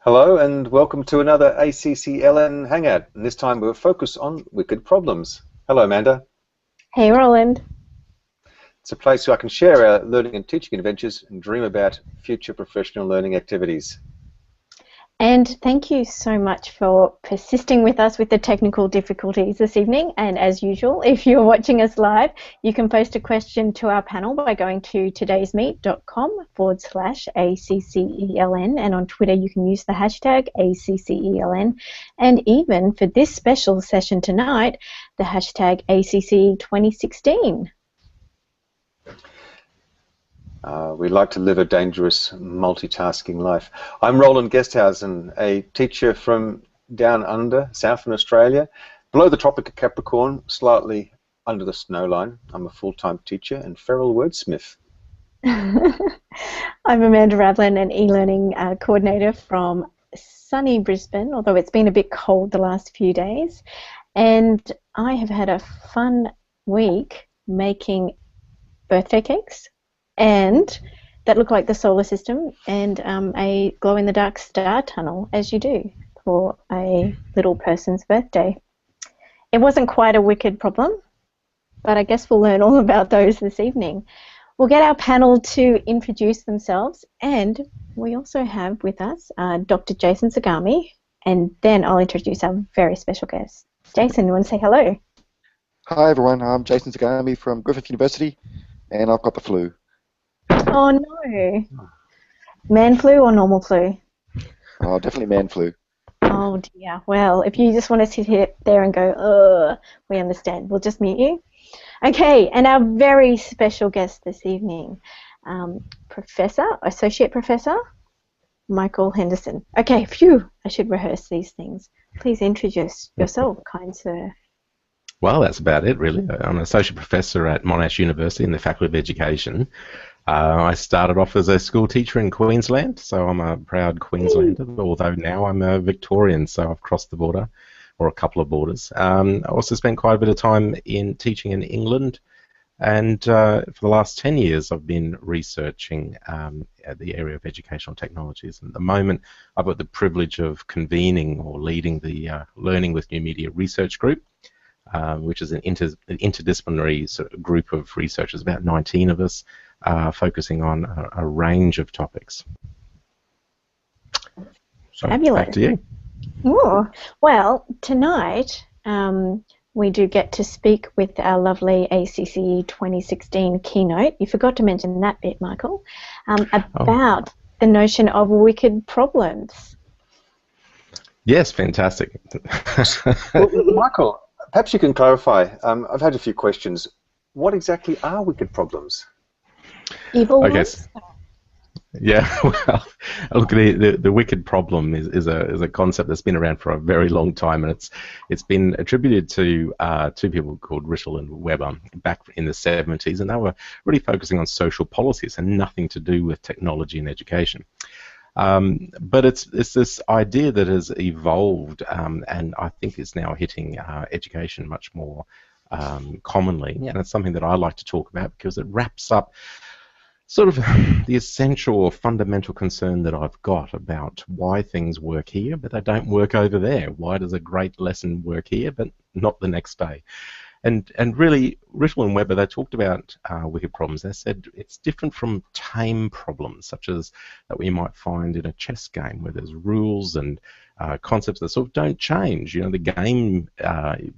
Hello and welcome to another ACCELN Hangout, and this time we'll focus on wicked problems. Hello Amanda. Hey Roland. It's a place where I can share our learning and teaching adventures and dream about future professional learning activities. And thank you so much for persisting with us with the technical difficulties this evening. And as usual, if you're watching us live, you can post a question to our panel by going to todaysmeet.com/ACCELN, and on Twitter you can use the hashtag ACCELN, and even for this special session tonight, the hashtag ACCE2016. We like to live a dangerous multitasking life. I'm Roland Gesthuizen, a teacher from down under, southern Australia, below the Tropic of Capricorn, slightly under the snow line. I'm a full-time teacher and feral wordsmith. I'm Amanda Rablin, an e-learning coordinator from sunny Brisbane, although it's been a bit cold the last few days. And I have had a fun week making birthday cakes, and that look like the solar system, and a glow-in-the-dark star tunnel, as you do for a little person's birthday. It wasn't quite a wicked problem, but I guess we'll learn all about those this evening. We'll get our panel to introduce themselves, and we also have with us Dr. Jason Zagami, and then I'll introduce our very special guest. Jason, you want to say hello? Hi everyone, I'm Jason Zagami from Griffith University, and I've got the flu. Oh no. Man flu or normal flu? Oh, definitely man flu. Oh dear. Well, if you just want to sit here there and go, ugh, we understand. We'll just mute you. Okay, and our very special guest this evening, Associate Professor Michael Henderson. Okay, phew, I should rehearse these things. Please introduce yourself, kind sir. Well, that's about it, really. I'm an associate professor at Monash University in the Faculty of Education. I started off as a school teacher in Queensland, so I'm a proud Queenslander, although now I'm a Victorian, so I've crossed the border, or a couple of borders. I also spent quite a bit of time in teaching in England, and for the last 10 years I've been researching the area of educational technologies. And at the moment I've got the privilege of convening or leading the Learning with New Media research group, which is an interdisciplinary sort of group of researchers, about 19 of us, focusing on a range of topics. So, fabulous. Back to you. Oh, well, tonight we do get to speak with our lovely ACCE 2016 keynote. You forgot to mention that bit, Michael, about the notion of wicked problems. Yes, fantastic. Well, Michael, perhaps you can clarify. I've had a few questions. What exactly are wicked problems? Evil ones? Yeah, well, look, the wicked problem is a concept that's been around for a very long time, and it's been attributed to two people called Rittel and Weber back in the 70s, and they were really focusing on social policies and nothing to do with technology and education. But it's this idea that has evolved, and I think is now hitting education much more commonly, and it's something that I like to talk about because it wraps up sort of the essential or fundamental concern that I've got about why things work here but they don't work over there. Why does a great lesson work here but not the next day? And really, Rittel and Weber, they talked about wicked problems. They said it's different from tame problems, such as that we might find in a chess game where there's rules and concepts that sort of don't change. You know, the game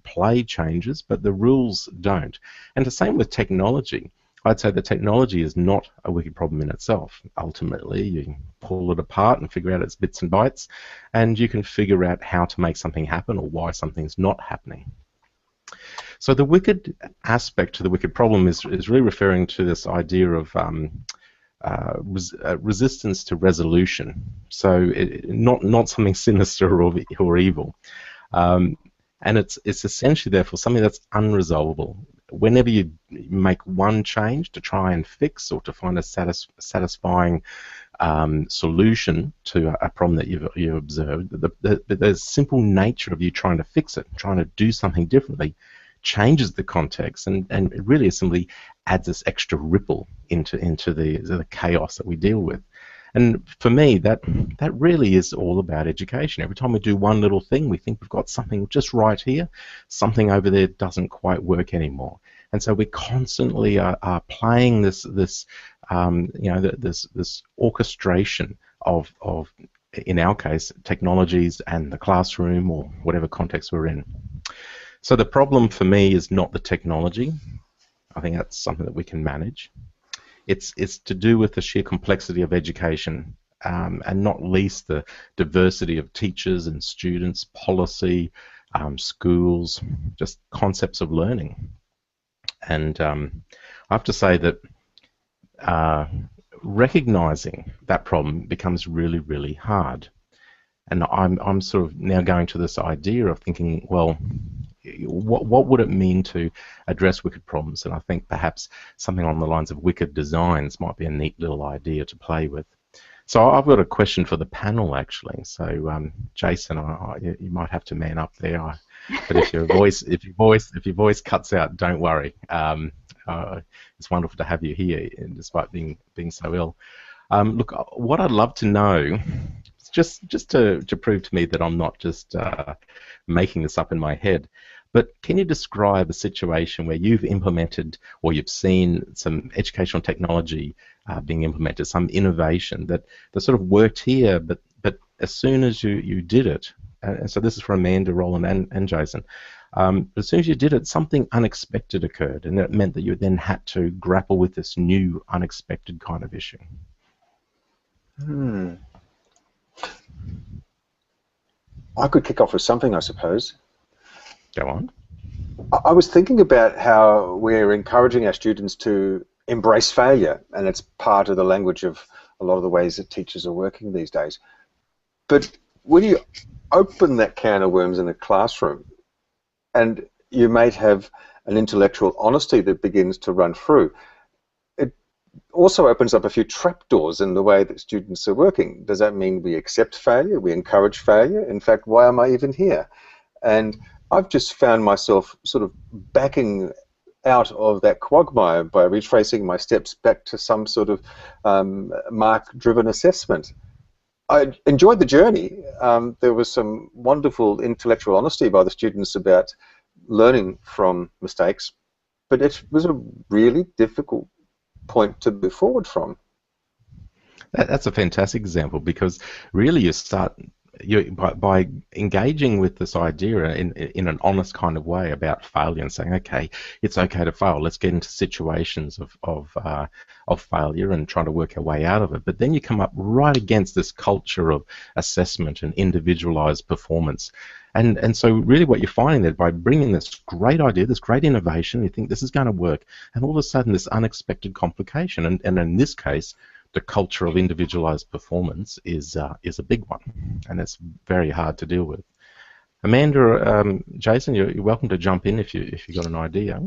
play changes, but the rules don't. And the same with technology. I'd say that technology is not a wicked problem in itself. Ultimately, you can pull it apart and figure out its bits and bytes, and you can figure out how to make something happen or why something's not happening. So the wicked aspect to the wicked problem is really referring to this idea of resistance to resolution. So not something sinister or evil, and it's essentially therefore something that's unresolvable. Whenever you make one change to try and fix or to find a satisfying solution to a problem that you've observed, the simple nature of you trying to fix it, trying to do something differently, changes the context, and it really simply adds this extra ripple into the chaos that we deal with. And for me, that really is all about education. Every time we do one little thing, we think we've got something just right here, something over there doesn't quite work anymore. And so we constantly are playing this orchestration of, in our case, technologies and the classroom or whatever context we're in. So the problem for me is not the technology. I think that's something that we can manage. It's to do with the sheer complexity of education, and not least the diversity of teachers and students, policy, schools, just concepts of learning. And I have to say that recognizing that problem becomes really, really hard. And I'm sort of now going to this idea of thinking, well, what would it mean to address wicked problems? And I think perhaps something along the lines of wicked designs might be a neat little idea to play with. So I've got a question for the panel, actually. So Jason, you might have to man up there. But if your voice cuts out, don't worry. It's wonderful to have you here, despite being so ill. Look, what I'd love to know, just to prove to me that I'm not just making this up in my head, but can you describe a situation where you've implemented or you've seen some educational technology being implemented, some innovation that sort of worked here, but as soon as you did it, and so this is for Amanda, Roland, and Jason, but as soon as you did it, something unexpected occurred, and it meant that you then had to grapple with this new, unexpected kind of issue. I could kick off with something, I suppose. Go on. I was thinking about how we're encouraging our students to embrace failure, and it's part of the language of a lot of the ways that teachers are working these days. But when you open that can of worms in a classroom, and you might have an intellectual honesty that begins to run through, it also opens up a few trapdoors in the way that students are working. Does that mean we accept failure? We encourage failure? In fact, why am I even here? And I've just found myself sort of backing out of that quagmire by retracing my steps back to some sort of mark-driven assessment. I enjoyed the journey. There was some wonderful intellectual honesty by the students about learning from mistakes, but it was a really difficult point to move forward from. That's a fantastic example, because really you start by engaging with this idea in an honest kind of way about failure and saying, okay, it's okay to fail. Let's get into situations of failure and try to work our way out of it. But then you come up right against this culture of assessment and individualized performance. And so really what you're finding there, by bringing this great idea, this great innovation, you think this is going to work, and all of a sudden this unexpected complication, and in this case, the culture of individualized performance is a big one, and it's very hard to deal with. Amanda, Jason, you're welcome to jump in if you got an idea.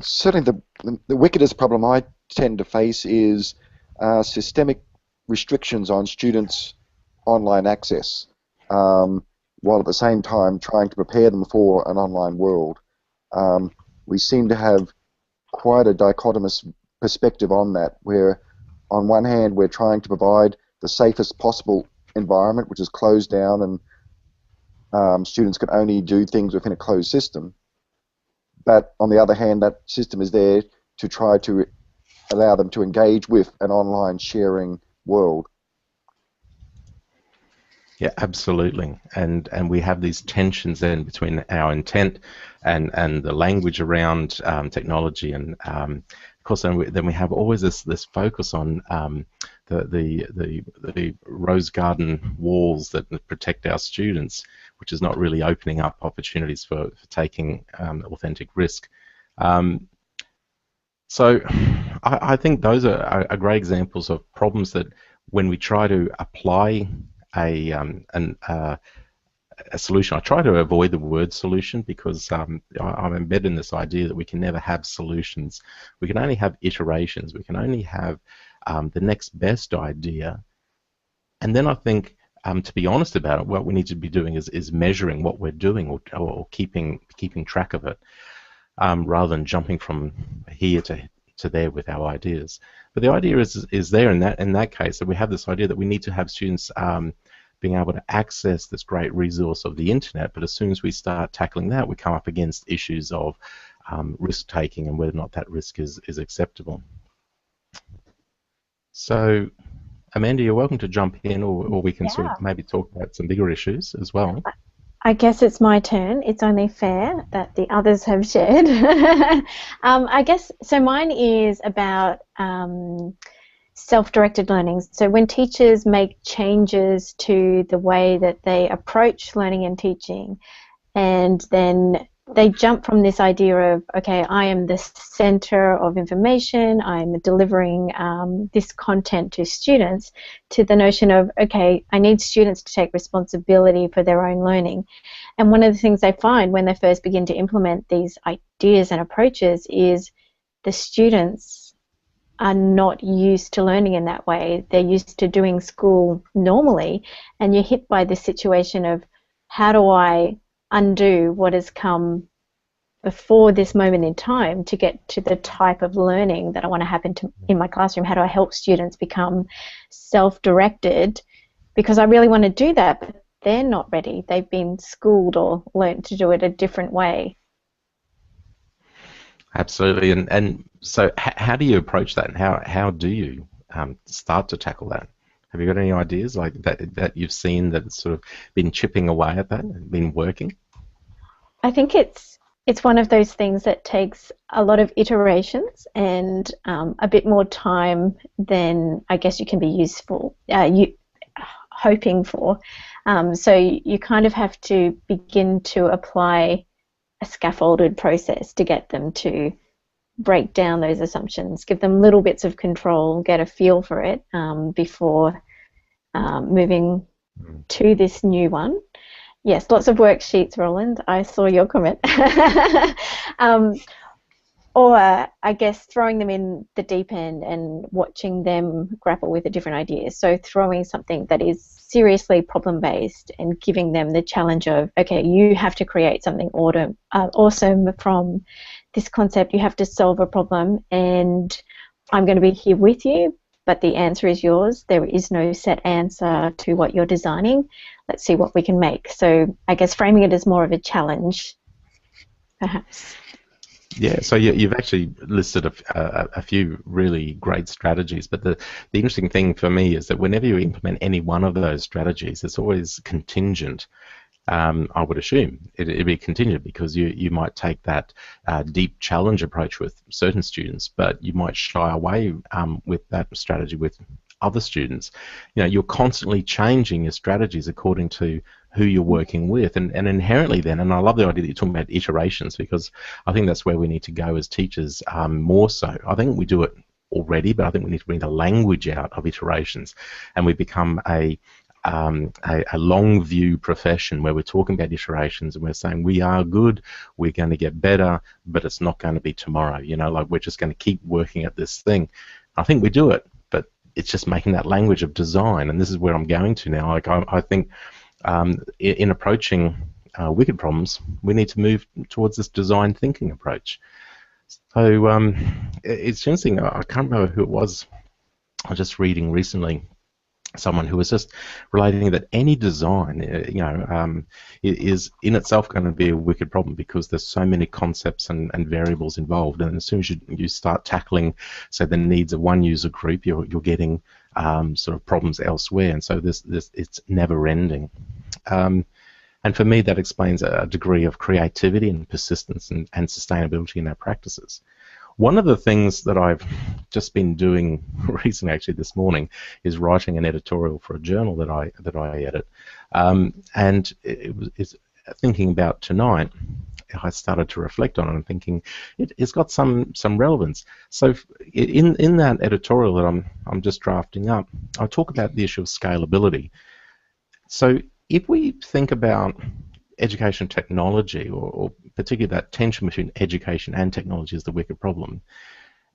Certainly, the wickedest problem I tend to face is systemic restrictions on students' online access, while at the same time trying to prepare them for an online world. We seem to have quite a dichotomous perspective on that, where on one hand we're trying to provide the safest possible environment, which is closed down and students can only do things within a closed system, but on the other hand that system is there to try to allow them to engage with an online sharing world. Yeah, absolutely, and we have these tensions then between our intent and the language around technology, and of course then we have always this focus on the rose garden walls that protect our students, which is not really opening up opportunities for taking authentic risk. So I think those are great examples of problems that when we try to apply a solution. I try to avoid the word solution, because I'm embedded in this idea that we can never have solutions. We can only have iterations. We can only have the next best idea. And then I think, to be honest about it, what we need to be doing is measuring what we're doing, or keeping track of it, rather than jumping from here to to there with our ideas. But the idea is there in that case, that we have this idea that we need to have students being able to access this great resource of the internet, but as soon as we start tackling that, we come up against issues of risk-taking and whether or not that risk is acceptable. So, Amanda, you're welcome to jump in, or we can sort of maybe talk about some bigger issues as well. I guess it's my turn. It's only fair that the others have shared. I guess, so mine is about self-directed learning. So when teachers make changes to the way that they approach learning and teaching, and then they jump from this idea of, okay, I am the center of information, I'm delivering this content to students, to the notion of, okay, I need students to take responsibility for their own learning. And one of the things they find when they first begin to implement these ideas and approaches is the students are not used to learning in that way. They're used to doing school normally, and you're hit by this situation of, how do I undo what has come before this moment in time to get to the type of learning that I want to happen in my classroom? How do I help students become self-directed? Because I really want to do that, but they're not ready. They've been schooled or learnt to do it a different way. Absolutely. And so how do you approach that, and how do you start to tackle that? Have you got any ideas like that you've seen that's sort of been chipping away at that and been working? I think it's one of those things that takes a lot of iterations and a bit more time than I guess you can be useful, hoping for. So you kind of have to begin to apply a scaffolded process to get them to break down those assumptions, give them little bits of control, get a feel for it before moving to this new one. Yes, lots of worksheets, Roland. I saw your comment. Or, I guess, throwing them in the deep end and watching them grapple with the different ideas. So throwing something that is seriously problem-based and giving them the challenge of, okay, you have to create something awesome from this concept. You have to solve a problem, and I'm going to be here with you, but the answer is yours. There is no set answer to what you're designing. Let's see what we can make. So I guess framing it as more of a challenge, perhaps. Yeah, so you've actually listed a few really great strategies, but the interesting thing for me is that whenever you implement any one of those strategies, it's always contingent. I would assume it'd be contingent, because you might take that deep challenge approach with certain students, but you might shy away with that strategy with other students. You know, you're constantly changing your strategies according to who you're working with, and inherently then, and I love the idea that you're talking about iterations, because I think that's where we need to go as teachers more so. I think we do it already, but I think we need to bring the language out of iterations, and we become a long view profession where we're talking about iterations and we're saying we are good, we're going to get better, but it's not going to be tomorrow. You know, like we're just going to keep working at this thing. I think we do it, but it's just making that language of design, and this is where I'm going to now. Like I think in approaching wicked problems, we need to move towards this design thinking approach. So it's interesting. I can't remember who it was. I was just reading recently someone who was just relating that any design, is in itself going to be a wicked problem, because there's so many concepts and variables involved, and as soon as you start tackling, say, the needs of one user group, you're getting sort of problems elsewhere, and so this it's never ending. And for me, that explains a degree of creativity and persistence and sustainability in our practices. One of the things that I've just been doing recently, actually this morning, is writing an editorial for a journal that I edit. And it's thinking about tonight, I started to reflect on it and thinking it's got some relevance. So in that editorial that I'm just drafting up, I talk about the issue of scalability. So if we think about education technology, or particularly that tension between education and technology is the wicked problem,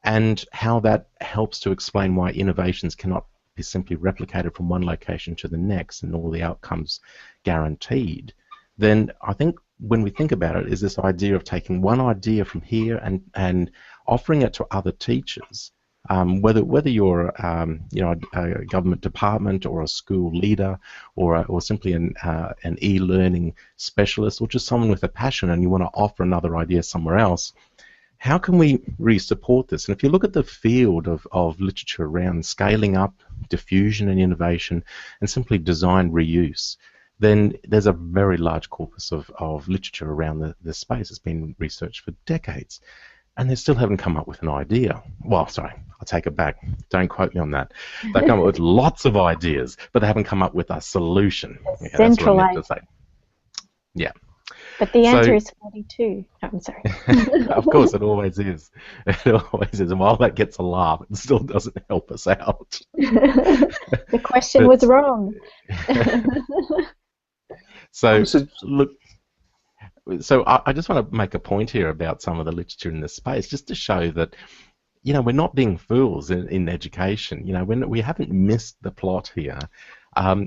and how that helps to explain why innovations cannot be simply replicated from one location to the next and all the outcomes guaranteed, then I think when we think about it is this idea of taking one idea from here and offering it to other teachers, whether you're a government department or a school leader or simply an e-learning specialist or just someone with a passion and you want to offer another idea somewhere else, how can we really support this? And if you look at the field of literature around scaling up, diffusion and innovation, and simply design reuse, then there's a very large corpus of literature around this space. It's been researched for decades. And they still haven't come up with an idea. Well, sorry, I'll take it back. Don't quote me on that. They've come up with lots of ideas, but they haven't come up with a solution. Yeah, that's what I meant to say. Yeah. But the answer is 42. No, I'm sorry. Of course, it always is. It always is. And while that gets a laugh, it still doesn't help us out. The question was wrong. So, look. So I just want to make a point here about some of the literature in this space, just to show that, we're not being fools in education. We haven't missed the plot here.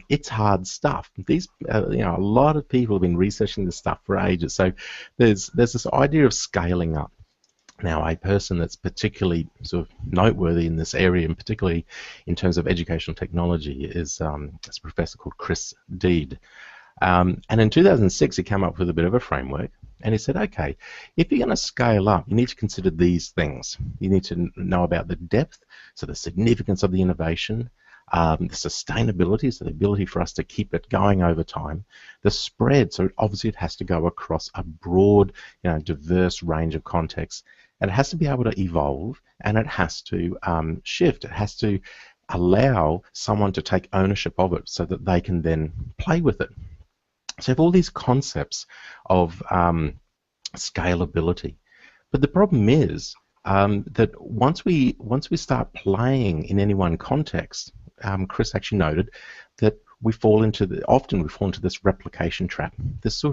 It's hard stuff. These, a lot of people have been researching this stuff for ages. So there's this idea of scaling up. Now, a person that's particularly sort of noteworthy in this area, and particularly in terms of educational technology, is a professor called Chris Deed. And in 2006, he came up with a bit of a framework, and he said, okay, if you're going to scale up, you need to consider these things. You need to know about the depth, so the significance of the innovation, the sustainability, so the ability for us to keep it going over time, the spread, so obviously it has to go across a broad, diverse range of contexts, and it has to be able to evolve, and it has to shift. It has to allow someone to take ownership of it so that they can then play with it. So you have all these concepts of scalability, but the problem is that once we start playing in any one context, Chris actually noted that often we fall into this replication trap, this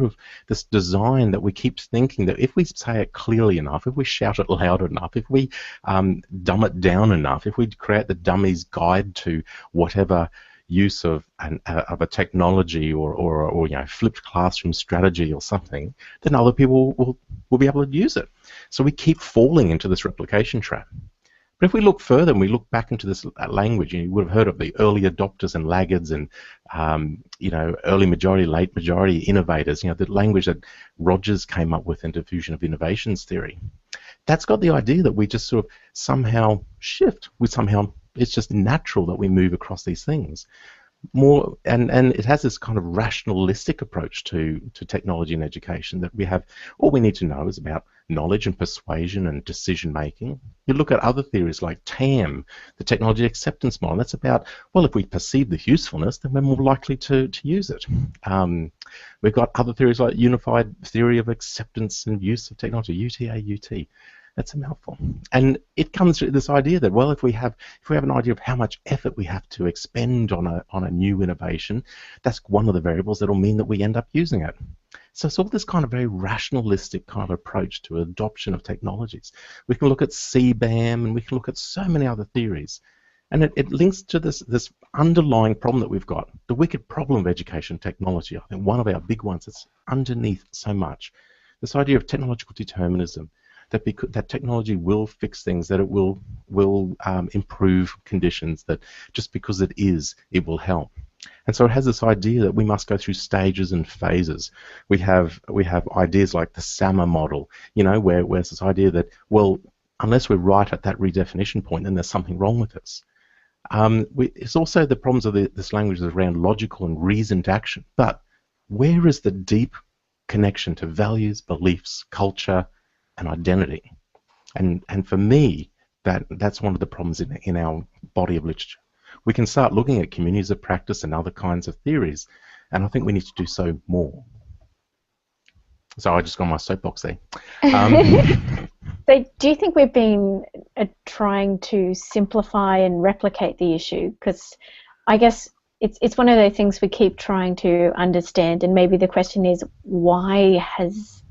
design that we keep thinking that if we say it clearly enough, if we shout it loud enough, if we dumb it down enough, if we create the dummy's guide to whatever use of a technology or flipped classroom strategy or something, then other people will be able to use it. So we keep falling into this replication trap. But if we look further and we look back into this language, you would have heard of the early adopters and laggards and early majority, late majority innovators. The language that Rogers came up with in diffusion of innovations theory. That's got the idea that we just sort of somehow shift. It's just natural that we move across these things. And it has this kind of rationalistic approach to technology and education, that we have all we need to know is about knowledge and persuasion and decision making. You look at other theories like TAM, the technology acceptance model. That's about, well, if we perceive the usefulness, then we're more likely to use it. We've got other theories like unified theory of acceptance and use of technology, UTA-UT. That's a mouthful. And it comes to this idea that, well, if we have an idea of how much effort we have to expend on a new innovation, that's one of the variables that will mean that we end up using it. So it's all this kind of very rationalistic kind of approach to adoption of technologies. We can look at CBAM and we can look at so many other theories. And it links to this underlying problem that we've got, the wicked problem of education technology. I think one of our big ones that's underneath so much, this idea of technological determinism, that technology will fix things, that it will improve conditions, that just because it will help. And so it has this idea that we must go through stages and phases. We have ideas like the SAMA model, where it's this idea that, well, unless we're right at that redefinition point, then there's something wrong with us. It's also the problems of this language around logical and reasoned action. But where is the deep connection to values, beliefs, culture, and identity? And for me, that's one of the problems in our body of literature. We can start looking at communities of practice and other kinds of theories, and I think we need to do so more. So I just got my soapbox there. So do you think we've been trying to simplify and replicate the issue? Because I guess it's one of those things we keep trying to understand, and maybe the question is, why has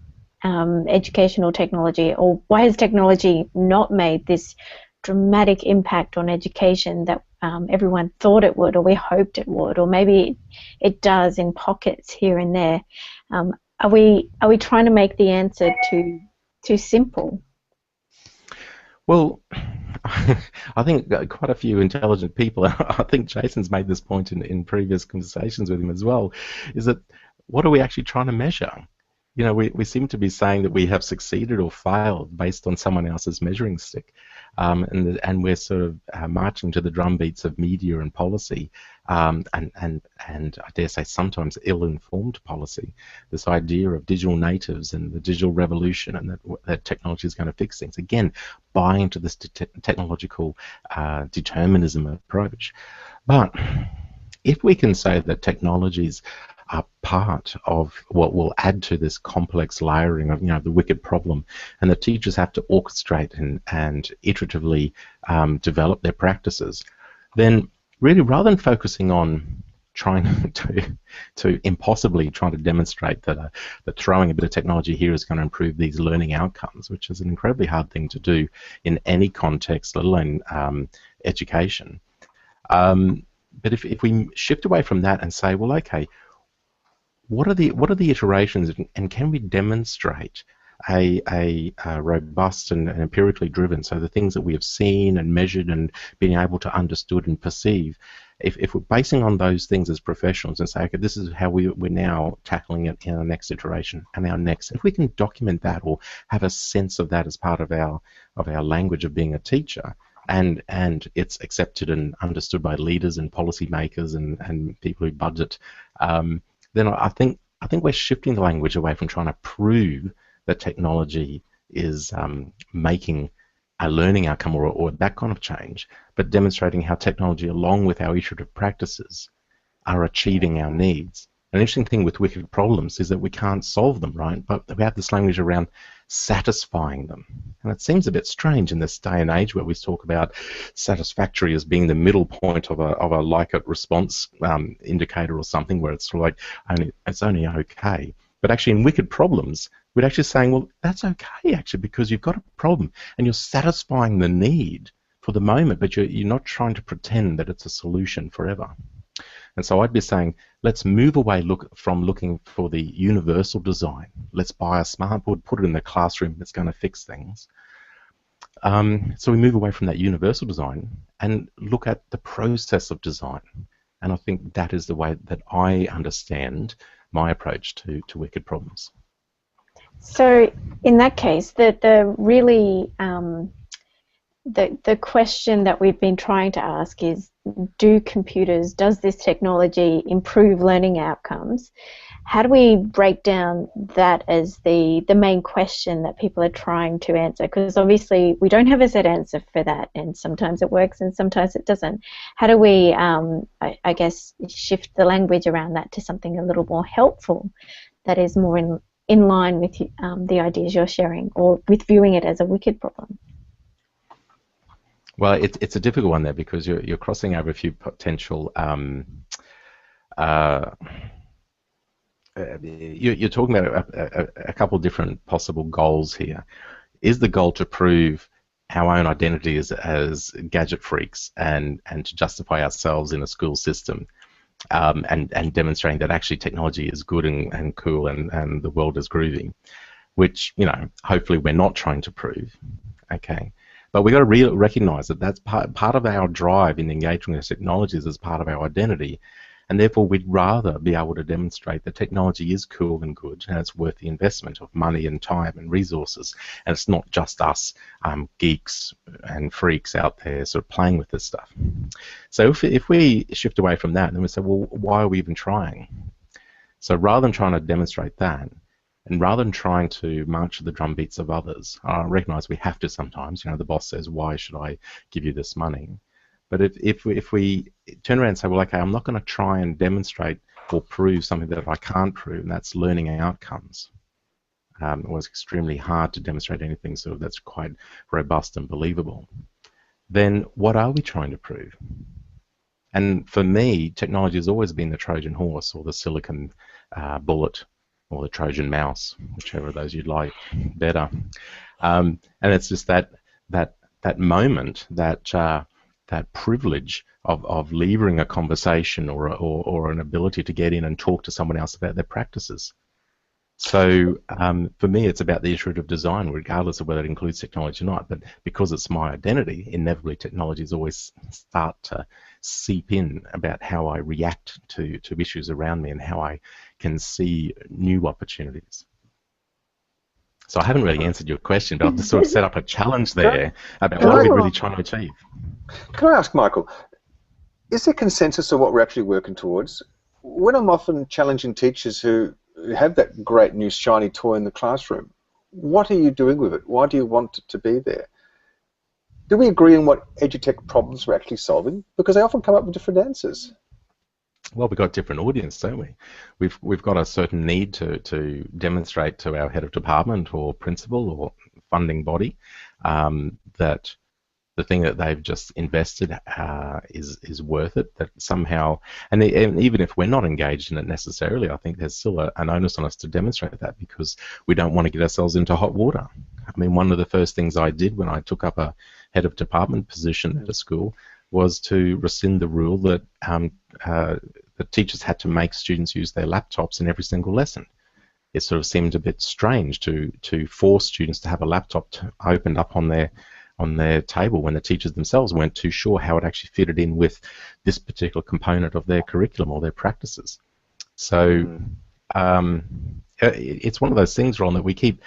educational technology, or why has technology not made this dramatic impact on education that everyone thought it would, or we hoped it would, or maybe it does in pockets here and there? Are we trying to make the answer too simple? Well, I think quite a few intelligent people, I think Jason's made this point in previous conversations with him as well, is that what are we actually trying to measure? You know, we seem to be saying that we have succeeded or failed based on someone else's measuring stick. And we're sort of marching to the drum beats of media and policy, and I dare say sometimes ill-informed policy. This idea of digital natives and the digital revolution, and that technology is going to fix things. Again, buying into this technological determinism approach. But if we can say that technologies are part of what will add to this complex layering of, you know, the wicked problem, and the teachers have to orchestrate and iteratively develop their practices, then really, rather than focusing on trying to impossibly trying to demonstrate that throwing a bit of technology here is going to improve these learning outcomes, which is an incredibly hard thing to do in any context, let alone education. But if we shift away from that and say, well, okay, what are the iterations, and can we demonstrate a robust and empirically driven, so the things that we have seen and measured and being able to understood and perceive, if we're basing on those things as professionals and say, okay, this is how we're now tackling it in our next iteration and our next, if we can document that or have a sense of that as part of our language of being a teacher, and it's accepted and understood by leaders and policymakers and people who budget, then I think we're shifting the language away from trying to prove that technology is making a learning outcome or that kind of change, but demonstrating how technology, along with our iterative practices, are achieving our needs. An interesting thing with wicked problems is that we can't solve them, right? But we have this language around satisfying them. And it seems a bit strange in this day and age where we talk about satisfactory as being the middle point of a like-it response indicator or something, where it's sort of like it's only okay. But actually in wicked problems, we're actually saying, well, that's okay actually, because you've got a problem and you're satisfying the need for the moment, but you're not trying to pretend that it's a solution forever. And so I'd be saying, let's move away from looking for the universal design. Let's buy a smartboard, put it in the classroom, it's going to fix things. So we move away from that universal design and look at the process of design. And I think that is the way that I understand my approach to wicked problems. So in that case, the question that we've been trying to ask is, does this technology improve learning outcomes? How do we break down that as the main question that people are trying to answer? Because obviously we don't have a set answer for that, and sometimes it works and sometimes it doesn't. How do we, I guess, shift the language around that to something a little more helpful that is more in line with the ideas you're sharing, or with viewing it as a wicked problem? Well, it's a difficult one there, because you're crossing over a few potential. You're talking about a couple different possible goals here. Is the goal to prove our own identity as gadget freaks and to justify ourselves in a school system, and demonstrating that actually technology is good and cool and the world is groovy, which, you know, hopefully we're not trying to prove. Okay. But we've got to recognize that that's part of our drive in engaging with technologies as part of our identity, and therefore we'd rather be able to demonstrate that technology is cool and good, and it's worth the investment of money and time and resources, and it's not just us geeks and freaks out there sort of playing with this stuff. So if we shift away from that, then we say, well, why are we even trying? So rather than trying to demonstrate that, and rather than trying to march to the drum beats of others, I recognise we have to sometimes. You know, the boss says, "Why should I give you this money?" But if we turn around and say, "Well, okay, I'm not going to try and demonstrate or prove something that I can't prove," and that's learning outcomes. It was extremely hard to demonstrate anything sort of that's quite robust and believable. Then what are we trying to prove? And for me, technology has always been the Trojan horse, or the silicon bullet, or the Trojan mouse, whichever of those you'd like better. And it's just that moment, that privilege of levering a conversation or an ability to get in and talk to someone else about their practices. So for me, it's about the iterative design, regardless of whether it includes technology or not. But because it's my identity, inevitably technologies always start to seep in about how I react to issues around me and how I can see new opportunities. So I haven't really answered your question, but I've just sort of set up a challenge there about what are we really trying to achieve. Can I ask, Michael, is there consensus on what we're actually working towards? When I'm often challenging teachers who have that great new shiny toy in the classroom, what are you doing with it? Why do you want it to be there? Do we agree on what edutech problems we're actually solving? Because they often come up with different answers. Well, we've got different audience, don't we? We've got a certain need to demonstrate to our head of department or principal or funding body that the thing that they've just invested is worth it. That somehow, and even if we're not engaged in it necessarily, I think there's still an onus on us to demonstrate that, because we don't want to get ourselves into hot water. I mean, one of the first things I did when I took up a head of department position at a school was to rescind the rule that the teachers had to make students use their laptops in every single lesson. It sort of seemed a bit strange to force students to have a laptop opened up on their table when the teachers themselves weren't too sure how it actually fitted in with this particular component of their curriculum or their practices. So it's one of those things, Ron, that we keep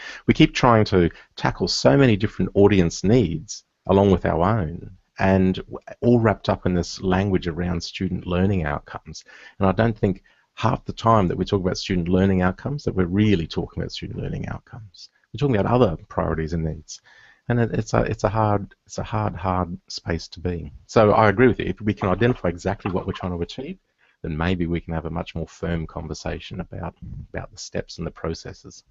trying to tackle so many different audience needs along with our own, and all wrapped up in this language around student learning outcomes. And I don't think half the time that we talk about student learning outcomes that we're really talking about student learning outcomes. We're talking about other priorities and needs. And it's a hard space to be. So I agree with you. If we can identify exactly what we're trying to achieve, then maybe we can have a much more firm conversation about the steps and the processes.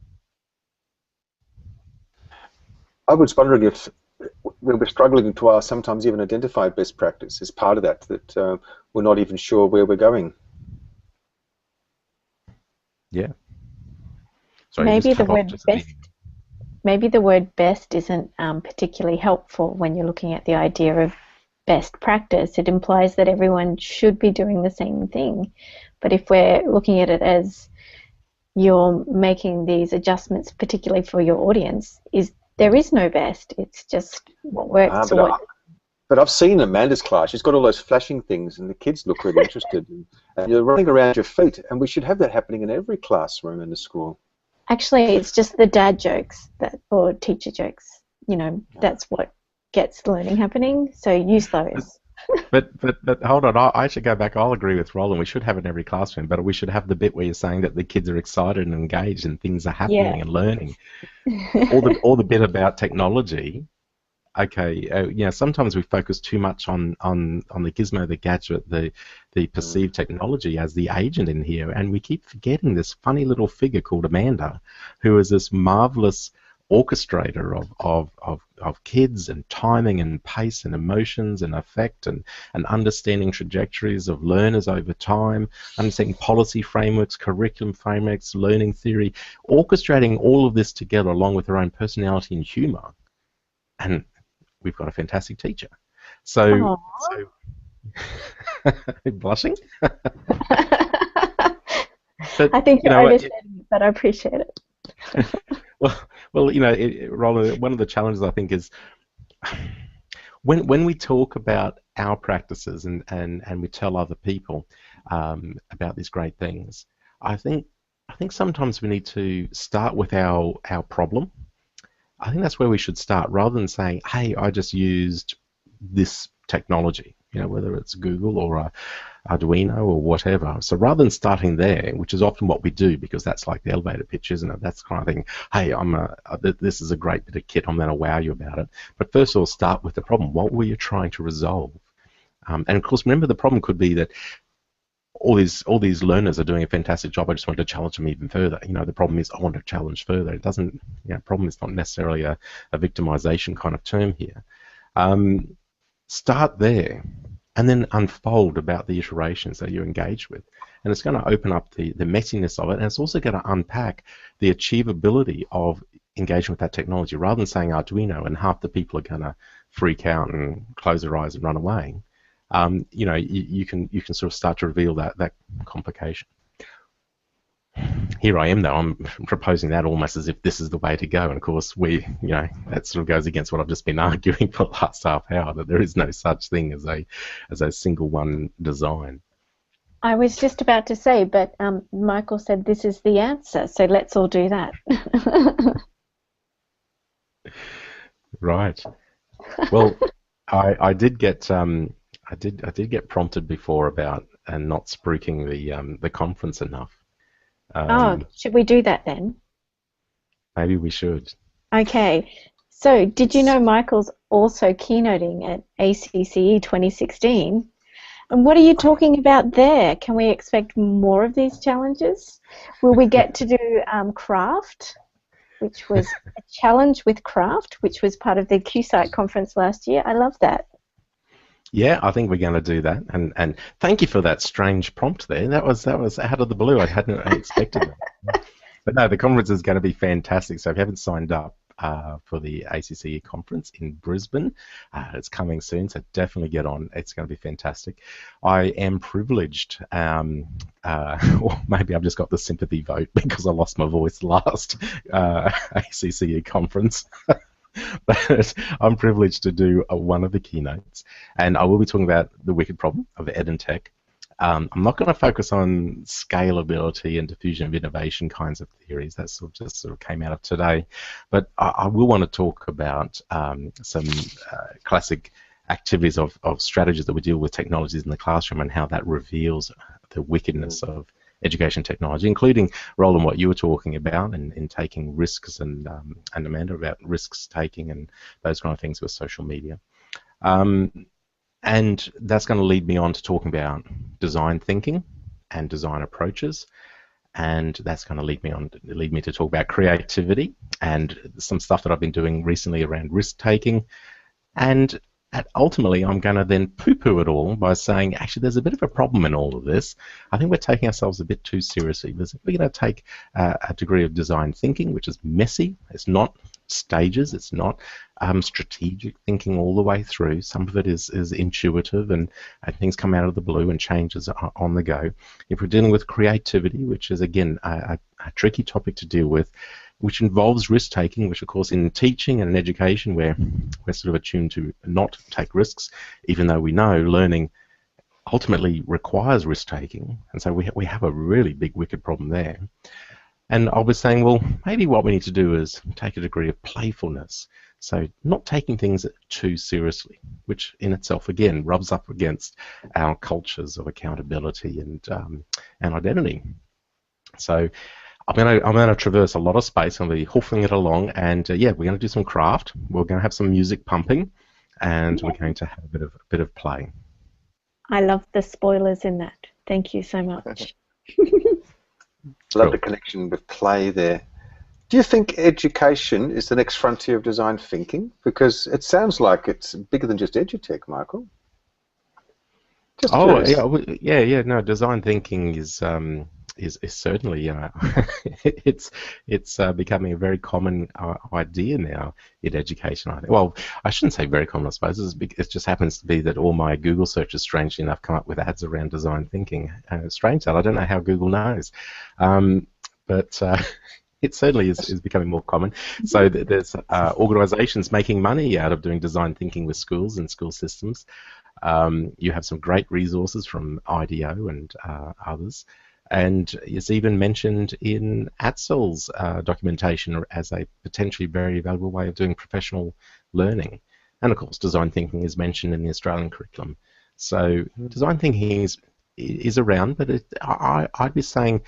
I was wondering if we're struggling to sometimes even identify best practice as part of that we're not even sure where we're going. Yeah. Sorry, maybe the word best isn't particularly helpful when you're looking at the idea of best practice. It implies that everyone should be doing the same thing. But if we're looking at it as you're making these adjustments particularly for your audience, there is no best. It's just what works. But I've seen Amanda's class. She's got all those flashing things, and the kids look really interested. And you're running around your feet, and we should have that happening in every classroom in the school. Actually, it's just the dad jokes or teacher jokes. You know, that's what gets learning happening. So use those. But hold on, I should go back. I'll agree with Roland. We should have it in every classroom, but we should have the bit where you're saying that the kids are excited and engaged and things are happening and learning. all the bit about technology. Okay, sometimes we focus too much on the gizmo, the gadget, the perceived technology as the agent in here, and we keep forgetting this funny little figure called Amanda, who is this marvelous orchestrator of kids and timing and pace and emotions and affect and understanding trajectories of learners over time, understanding policy frameworks, curriculum frameworks, learning theory, orchestrating all of this together along with her own personality and humor. And we've got a fantastic teacher. So blushing? But, I think you're overstating it, but I appreciate it. Well, Roland, one of the challenges I think is when we talk about our practices and we tell other people about these great things, I think sometimes we need to start with our problem. I think that's where we should start, rather than saying, hey, I just used this technology, whether it's Google or Arduino or whatever. So rather than starting there, which is often what we do, because that's like the elevator pitch, isn't it? That's the kind of thing, hey, this is a great bit of kit, I'm going to wow you about it. But first of all, start with the problem. What were you trying to resolve? And of course, remember, the problem could be that all these learners are doing a fantastic job. I just want to challenge them even further. The problem is I want to challenge further. It doesn't. Problem is not necessarily a victimization kind of term here. Start there, and then unfold about the iterations that you engage with, and it's going to open up the messiness of it, and it's also going to unpack the achievability of engaging with that technology. Rather than saying Arduino and half the people are going to freak out and close their eyes and run away. You can sort of start to reveal that complication. here I am, though. I'm proposing that almost as if this is the way to go. And of course, that sort of goes against what I've just been arguing for the last half hour, that there is no such thing as a single one design. I was just about to say, but Michael said this is the answer, so let's all do that. Right. Well, I did get I did get prompted before about not spruiking the conference enough. Should we do that then? Maybe we should. Okay. So, did you know Michael's also keynoting at ACCE 2016? And what are you talking about there? Can we expect more of these challenges? Will we get to do craft, which was a challenge with craft, which was part of the QSite conference last year? I love that. Yeah, I think we're going to do that. And thank you for that strange prompt there. That was out of the blue. I hadn't expected that. But no, the conference is going to be fantastic. So if you haven't signed up for the ACCE conference in Brisbane, it's coming soon. So definitely get on. It's going to be fantastic. I am privileged, or maybe I've just got the sympathy vote because I lost my voice last ACCE conference. But I'm privileged to do one of the keynotes, and I will be talking about the wicked problem of ed and tech. I'm not going to focus on scalability and diffusion of innovation kinds of theories. That just sort of came out of today. But I will want to talk about some classic activities of strategies that we deal with technologies in the classroom and how that reveals the wickedness of education technology, including, Roland, what you were talking about in taking risks, and Amanda about risks taking and those kind of things with social media. And that's going to lead me on to talking about design thinking and design approaches, and that's going to lead me to talk about creativity and some stuff that I've been doing recently around risk taking, and ultimately I'm going to then poo-poo it all by saying, actually, there's a bit of a problem in all of this. I think we're taking ourselves a bit too seriously. We're going to take a degree of design thinking, which is messy. It's not stages. It's not strategic thinking all the way through. Some of it is intuitive, and things come out of the blue and changes on the go. If we're dealing with creativity, which is, again, a tricky topic to deal with, which involves risk-taking, which, of course, in teaching and in education, we're sort of attuned to not take risks, even though we know learning ultimately requires risk-taking. And so we have a really big, wicked problem there. And I was saying, well, maybe what we need to do is take a degree of playfulness. So not taking things too seriously, which in itself, again, rubs up against our cultures of accountability and identity. So I'm going to traverse a lot of space. I'm going to be hoofing it along, and yeah, we're going to do some craft. We're going to have some music pumping, and we're going to have a bit of play. I love the spoilers in that. Thank you so much. Love the connection with play there. Do you think education is the next frontier of design thinking? Because it sounds like it's bigger than just edutech, Michael. Just curious. yeah. No, design thinking is certainly it's becoming a very common idea now in education. Well, I shouldn't say very common, I suppose. It just happens to be that all my Google searches, strangely enough, come up with ads around design thinking. It's strange that I don't know how Google knows, but it certainly is becoming more common. So there's organisations making money out of doing design thinking with schools and school systems. You have some great resources from IDEO and others. And it's even mentioned in ACCEL's documentation as a potentially very valuable way of doing professional learning. And of course, design thinking is mentioned in the Australian curriculum. So design thinking is around, but I'd be saying,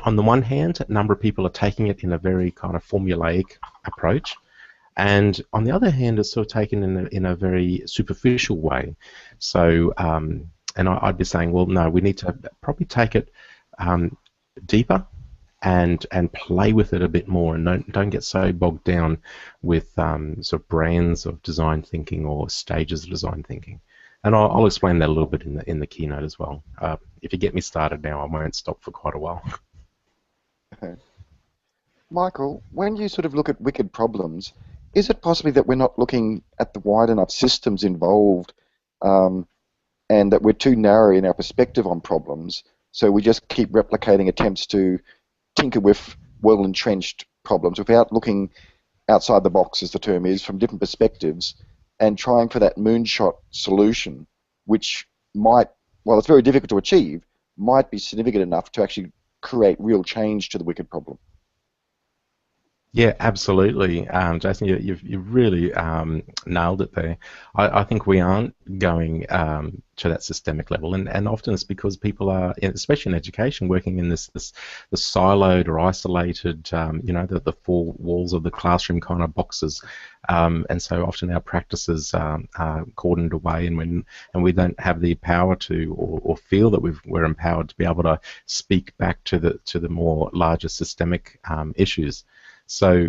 on the one hand, a number of people are taking it in a very kind of formulaic approach. And on the other hand, it's sort of taken in a very superficial way. So, and I'd be saying, well, no, we need to probably take it deeper and play with it a bit more, and don't get so bogged down with sort of brands of design thinking or stages of design thinking. And I'll explain that a little bit in the keynote as well. If you get me started now, I won't stop for quite a while. Okay. Michael, when you sort of look at wicked problems, is it possibly that we're not looking at the wide enough systems involved, and that we're too narrow in our perspective on problems, So we just keep replicating attempts to tinker with well-entrenched problems without looking outside the box, as the term is, from different perspectives, and trying for that moonshot solution, which might, while it's very difficult to achieve, might be significant enough to actually create real change to the wicked problem. Yeah, absolutely, Jason. You've really nailed it there. I think we aren't going to that systemic level, and often it's because people are, especially in education, working in this the siloed or isolated, the four walls of the classroom kind of boxes, and so often our practices are cordoned away, and we don't have the power to, or feel that we're empowered to be able to speak back to the more larger systemic issues. So,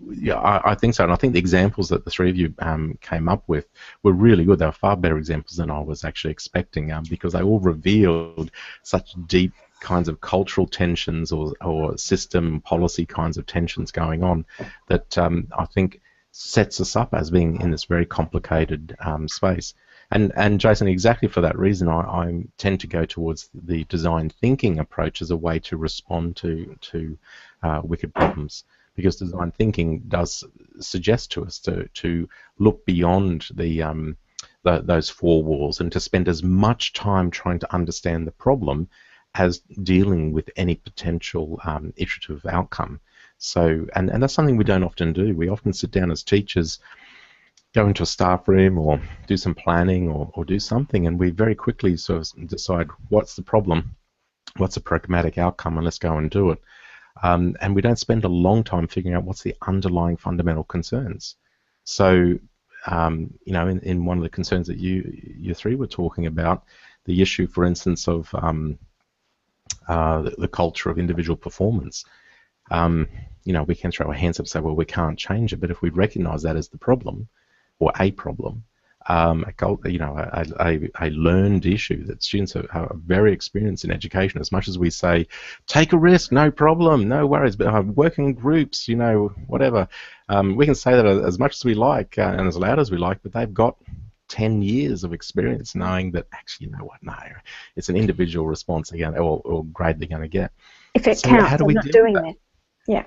yeah, I think so, and I think the examples that the three of you came up with were really good. They were far better examples than I was actually expecting, because they all revealed such deep kinds of cultural tensions or system policy kinds of tensions going on that I think sets us up as being in this very complicated space. And Jason, exactly for that reason, I tend to go towards the design thinking approach as a way to respond to wicked problems. Because design thinking does suggest to us to look beyond those four walls and to spend as much time trying to understand the problem as dealing with any potential iterative outcome. So, and that's something we don't often do. We often sit down as teachers, go into a staff room or do some planning or do something, and we very quickly sort of decide what's the problem, what's the pragmatic outcome, and let's go and do it. And we don't spend a long time figuring out what's the underlying fundamental concerns. So, in one of the concerns that you three were talking about, the issue, for instance, of the culture of individual performance, we can throw our hands up and say, well, we can't change it, but if we recognise that as the problem, or a problem, a learned issue that students are very experienced in education. As much as we say, take a risk, no problem, no worries, but work in groups, whatever. We can say that as much as we like and as loud as we like, but they've got 10 years of experience knowing that actually, no, it's an individual response again, or grade they're going to get. If it so counts, how do we I'm not do doing that? that. Yeah.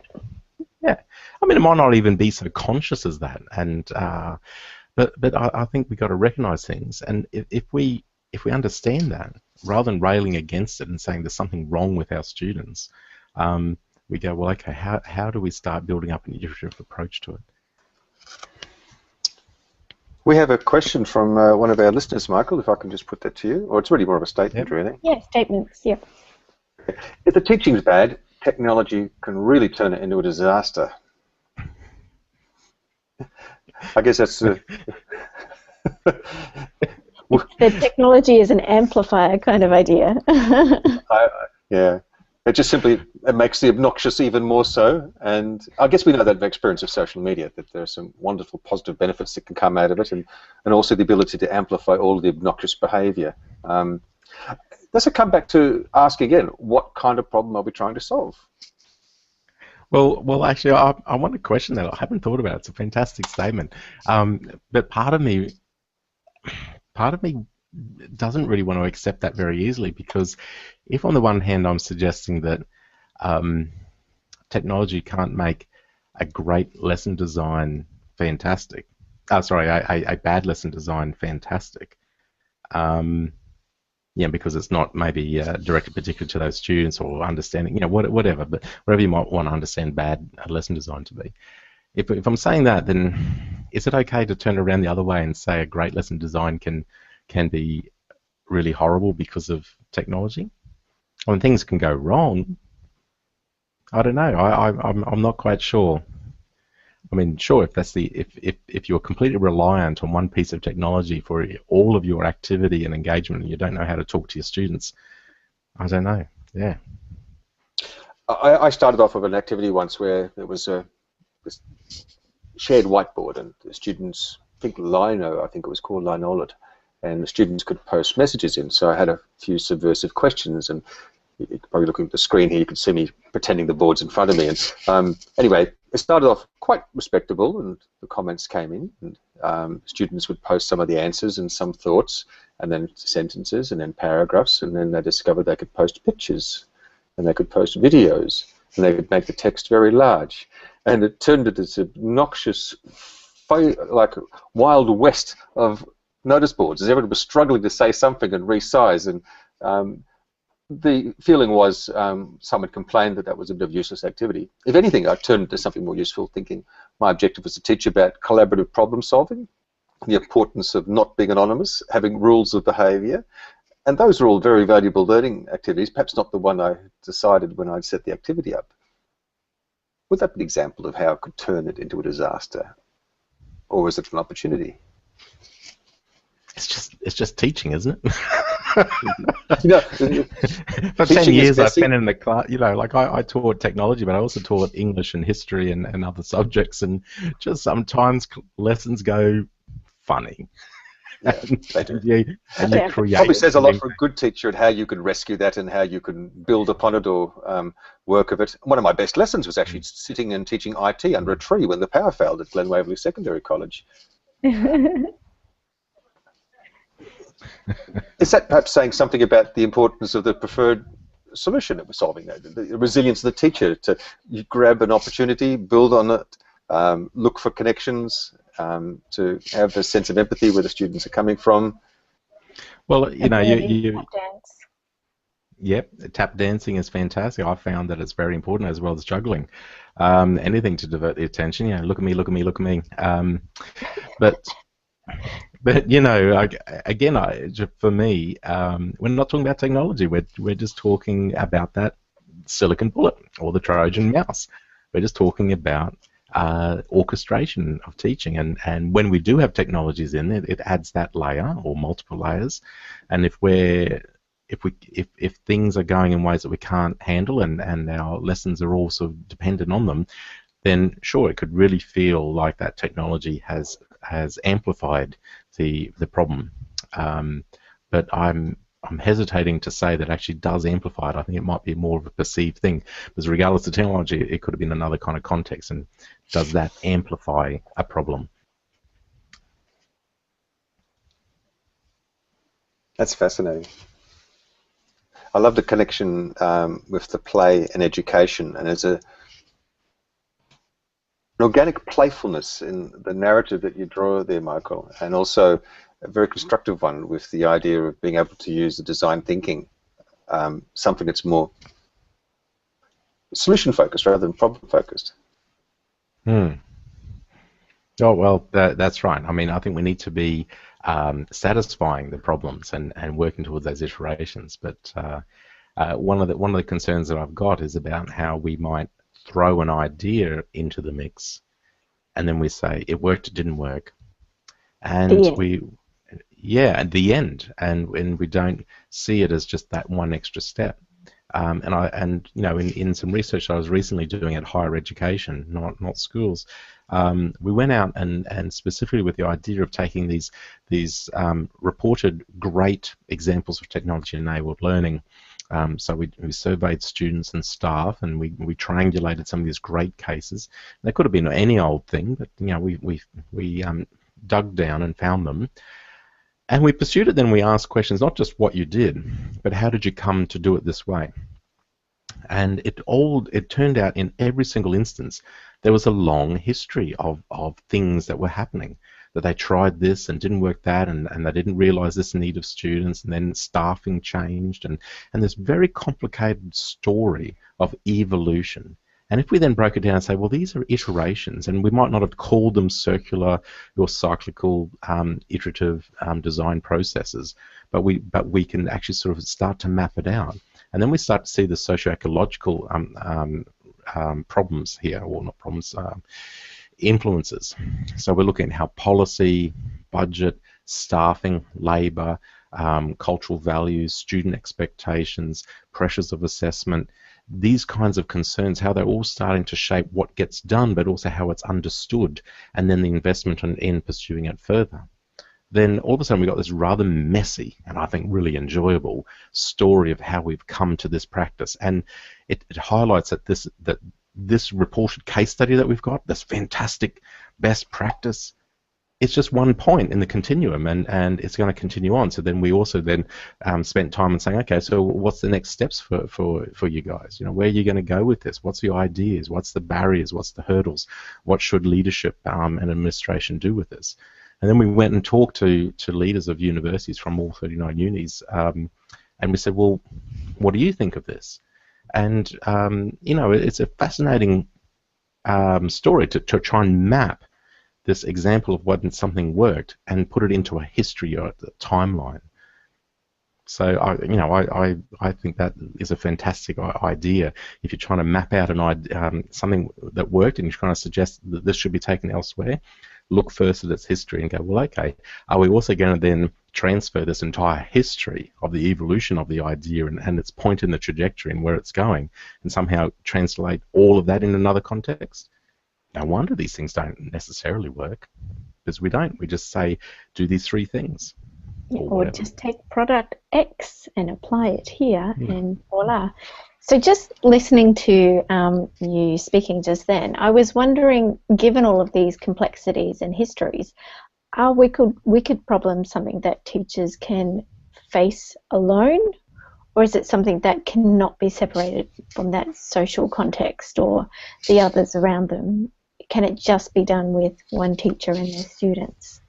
Yeah. I mean, it might not even be so conscious as that, and But I think we've got to recognise things, and if we understand that, rather than railing against it and saying there's something wrong with our students, we go, well, okay, how do we start building up an iterative approach to it? We have a question from one of our listeners, Michael, if I can just put that to you, or it's really more of a statement, really. Yeah, statements, yeah. If the teaching's bad, technology can really turn it into a disaster. I guess that's the technology is an amplifier kind of idea. Yeah, it makes the obnoxious even more so, and I guess we know that of experience of social media, that there are some wonderful positive benefits that can come out of it, and also the ability to amplify all of the obnoxious behaviour. Does it come back to ask again, what kind of problem are we trying to solve? Well, actually, I want to question that. I haven't thought about it. It's a fantastic statement. But part of me doesn't really want to accept that very easily, because if on the one hand I'm suggesting that technology can't make a great lesson design fantastic, a bad lesson design fantastic, because it's not maybe directed particularly to those students or understanding, whatever, but whatever you might want to understand bad lesson design to be. If I'm saying that, then is it okay to turn around the other way and say a great lesson design can be really horrible because of technology? I mean, things can go wrong. I don't know. I'm not quite sure. I mean, sure, if you're completely reliant on one piece of technology for all of your activity and engagement, and you don't know how to talk to your students, I don't know. Yeah. I started off with an activity once where there was this shared whiteboard, and the students, I think it was called Linolet, and the students could post messages in. So I had a few subversive questions, and you could probably look at the screen here, you could see me pretending the board's in front of me. And anyway, it started off quite respectable, and the comments came in, and students would post some of the answers and some thoughts, and then sentences, and then paragraphs, and then they discovered they could post pictures, and they could post videos, and they could make the text very large. And it turned into this obnoxious, like wild west of notice boards, as everyone was struggling to say something and resize. And the feeling was someone complained that that was a bit of useless activity. If anything, I turned it to something more useful, thinking my objective was to teach about collaborative problem solving, the importance of not being anonymous, having rules of behaviour, and those are all very valuable learning activities, perhaps not the one I decided when I set the activity up. Would that be an example of how I could turn it into a disaster? Or is it an opportunity? It's just teaching, isn't it? For 10 years I spent in the class, like I taught technology, but I also taught English and history and other subjects, and just sometimes lessons go funny. Yeah, and you create. Probably says a lot for a good teacher and how you can rescue that and how you can build upon it or work of it. One of my best lessons was actually sitting and teaching IT under a tree when the power failed at Glen Waverley Secondary College. Is that perhaps saying something about the importance of the preferred solution that we're solving, the resilience of the teacher to grab an opportunity, build on it, look for connections, to have a sense of empathy where the students are coming from? Well, you yep, tap dancing is fantastic. I found that it's very important, as well as juggling. Anything to divert the attention, look at me, look at me, look at me. But again, for me, we're not talking about technology. We're just talking about that silicon bullet or the Trojan mouse. We're just talking about orchestration of teaching, and when we do have technologies in it adds that layer or multiple layers. And if things are going in ways that we can't handle and our lessons are also dependent on them, then sure, it could really feel like that technology has amplified the problem. But I'm hesitating to say that actually does amplify it. I think it might be more of a perceived thing, because regardless of technology, it could have been another kind of context. And does that amplify a problem? That's fascinating. I love the connection with the play and education, and there's an organic playfulness in the narrative that you draw there, Michael, and also a very constructive one with the idea of being able to use the design thinking, something that's more solution-focused rather than problem-focused. Oh, well, that's right. I mean, I think we need to be satisfying the problems and working towards those iterations. But one of the concerns that I've got is about how we might throw an idea into the mix, and then we say it worked, it didn't work, and at the end, and we don't see it as just that one extra step. In some research I was recently doing at higher education, not schools, we went out and specifically with the idea of taking these reported great examples of technology-enabled learning. So we surveyed students and staff, and we triangulated some of these great cases. They could have been any old thing, but we dug down and found them. And we pursued it. Then we asked questions, not just what you did, but how did you come to do it this way? And it turned out in every single instance there was a long history of things that were happening, that they tried this and didn't work that, and they didn't realize this need of students, and then staffing changed, and this very complicated story of evolution. And if we then broke it down and say, well, these are iterations, and we might not have called them circular or cyclical iterative design processes, but we can actually sort of start to map it out. And then we start to see the socio-ecological problems here, or not problems, influences. So we're looking at how policy, budget, staffing, labour, cultural values, student expectations, pressures of assessment, these kinds of concerns, how they're all starting to shape what gets done, but also how it's understood, and then the investment in pursuing it further. Then all of a sudden we've got this rather messy and I think really enjoyable story of how we've come to this practice. And it highlights that this reported case study that we've got, this fantastic best practice, it's just one point in the continuum, and it's going to continue on. So then we also then spent time on saying, okay, so what's the next steps for you guys? You know, where are you going to go with this? What's your ideas? What's the barriers? What's the hurdles? What should leadership and administration do with this? And then we went and talked to leaders of universities from all 39 unis, and we said, well, what do you think of this? And you know, it's a fascinating story to try and map this example of when something worked and put it into a history or a timeline. So I think that is a fantastic idea. If you're trying to map out something that worked and you're trying to suggest that this should be taken elsewhere, look first at its history and go, well, okay, are we also going to then transfer this entire history of the evolution of the idea and its point in the trajectory and where it's going, and somehow translate all of that in another context? No wonder these things don't necessarily work, because we don't. We just say, do these three things. Or just take product X and apply it here, and voila. So just listening to you speaking just then, I was wondering, given all of these complexities and histories, are wicked problems something that teachers can face alone, or is it something that cannot be separated from that social context or the others around them? Can it just be done with one teacher and their students?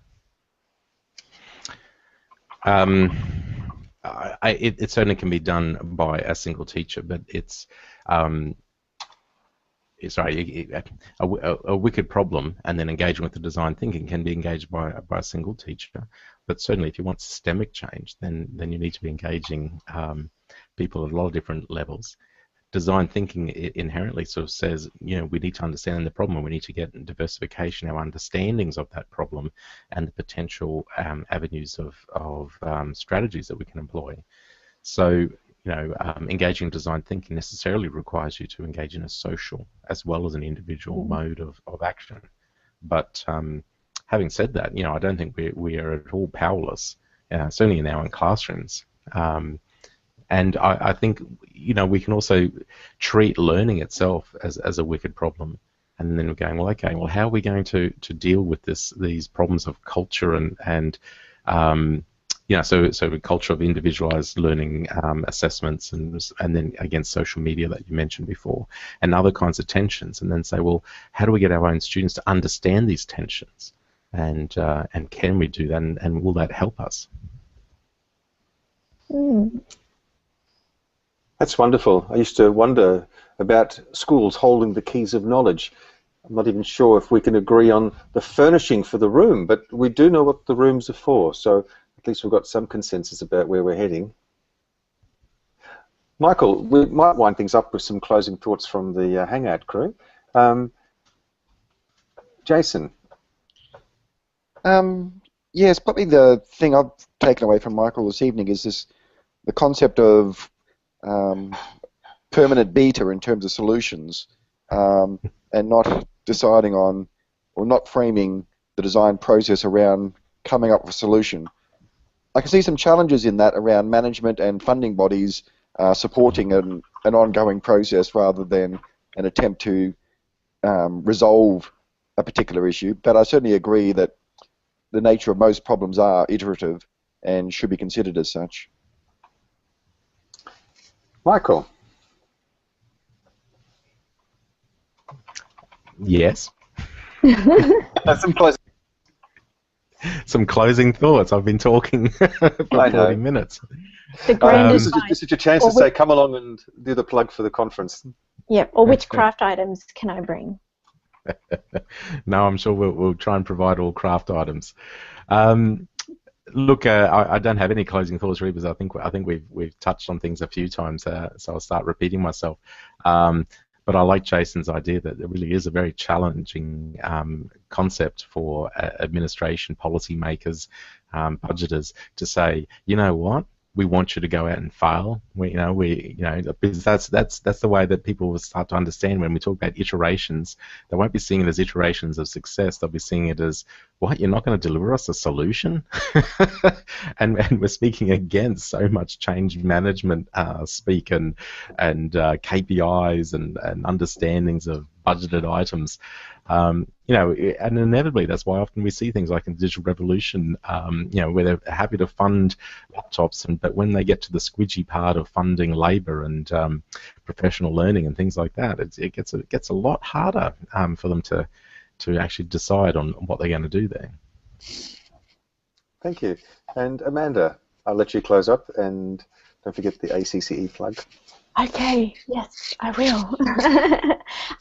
It certainly can be done by a single teacher, but it's a wicked problem, and then engaging with the design thinking can be engaged by a single teacher. But certainly, if you want systemic change, then you need to be engaging people at a lot of different levels. Design thinking inherently sort of says, you know, we need to understand the problem, and we need to get diversification, our understandings of that problem, and the potential avenues of strategies that we can employ. So, you know, engaging design thinking necessarily requires you to engage in a social as well as an individual mode of action. But having said that, you know, I don't think we are at all powerless, certainly in our own classrooms. And I think, you know, we can also treat learning itself as a wicked problem, and then we're going, well, okay, well, how are we going to deal with these problems of culture and you know, so a culture of individualized learning assessments and then against social media that you mentioned before, and other kinds of tensions, and then say, well, how do we get our own students to understand these tensions, and can we do that, and will that help us? That's wonderful. I used to wonder about schools holding the keys of knowledge. I'm not even sure if we can agree on the furnishing for the room, but we do know what the rooms are for, so at least we've got some consensus about where we're heading. Michael, we might wind things up with some closing thoughts from the Hangout crew. Jason? Yes, probably the thing I've taken away from Michael this evening is the concept of permanent beta in terms of solutions, and not deciding on or not framing the design process around coming up with a solution. I can see some challenges in that around management and funding bodies supporting an ongoing process rather than an attempt to resolve a particular issue, but I certainly agree that the nature of most problems are iterative and should be considered as such. Michael? Yes. Some closing thoughts. I've been talking for 40 minutes. This is your chance to say, come along and do the plug for the conference. Yeah, or which craft items can I bring? No, I'm sure we'll try and provide all craft items. Look, I don't have any closing thoughts really, because I think we've touched on things a few times, so I'll start repeating myself. But I like Jason's idea that there really is a very challenging concept for administration, policymakers, budgeters to say, you know what, we want you to go out and fail. Because that's the way that people will start to understand when we talk about iterations. They won't be seeing it as iterations of success. They'll be seeing it as, what, you're not going to deliver us a solution? and we're speaking against so much change management speak and KPIs and understandings of budgeted items. You know, and inevitably that's why often we see things like in the digital revolution, you know, where they're happy to fund laptops, but when they get to the squidgy part of funding labour and professional learning and things like that, it gets a lot harder for them to actually decide on what they're going to do there. Thank you. And Amanda, I'll let you close up, and don't forget the ACCE plug. Okay, yes, I will.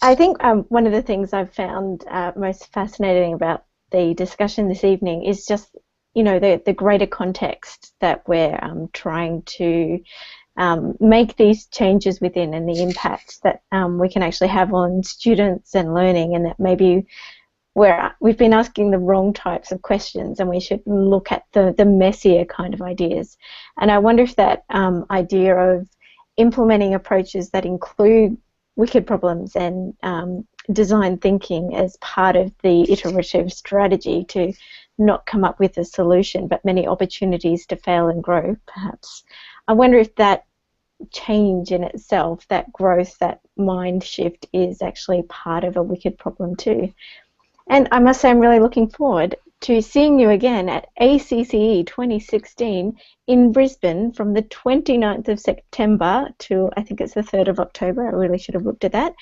I think one of the things I've found most fascinating about the discussion this evening is just, you know, the greater context that we're trying to make these changes within, and the impact that we can actually have on students and learning, and that maybe we've been asking the wrong types of questions, and we should look at the messier kind of ideas. And I wonder if that idea of implementing approaches that include wicked problems and design thinking as part of the iterative strategy to not come up with a solution, but many opportunities to fail and grow, perhaps. I wonder if that change in itself, that growth, that mind shift is actually part of a wicked problem too. And I must say I'm really looking forward to seeing you again at ACCE 2016 in Brisbane from the 29th of September to, I think it's the 3rd of October. I really should have looked at that.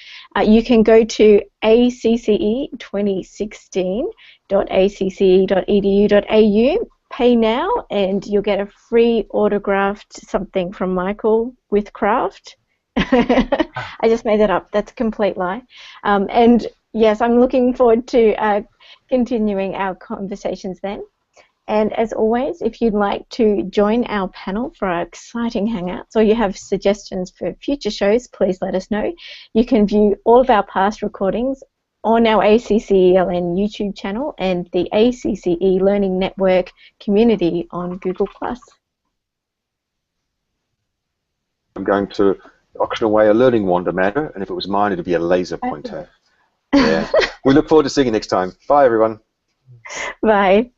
You can go to acce2016.acce.edu.au, pay now, and you'll get a free autographed something from Michael with craft. I just made that up. That's a complete lie. And yes, I'm looking forward to continuing our conversations then. And as always, if you'd like to join our panel for our exciting hangouts, or you have suggestions for future shows, please let us know. You can view all of our past recordings on our ACCELN YouTube channel and the ACCE Learning Network community on Google+. I'm going to auction away a learning wand, Amanda, and if it was mine, it'd be a laser pointer. Yeah. We look forward to seeing you next time. Bye, everyone. Bye.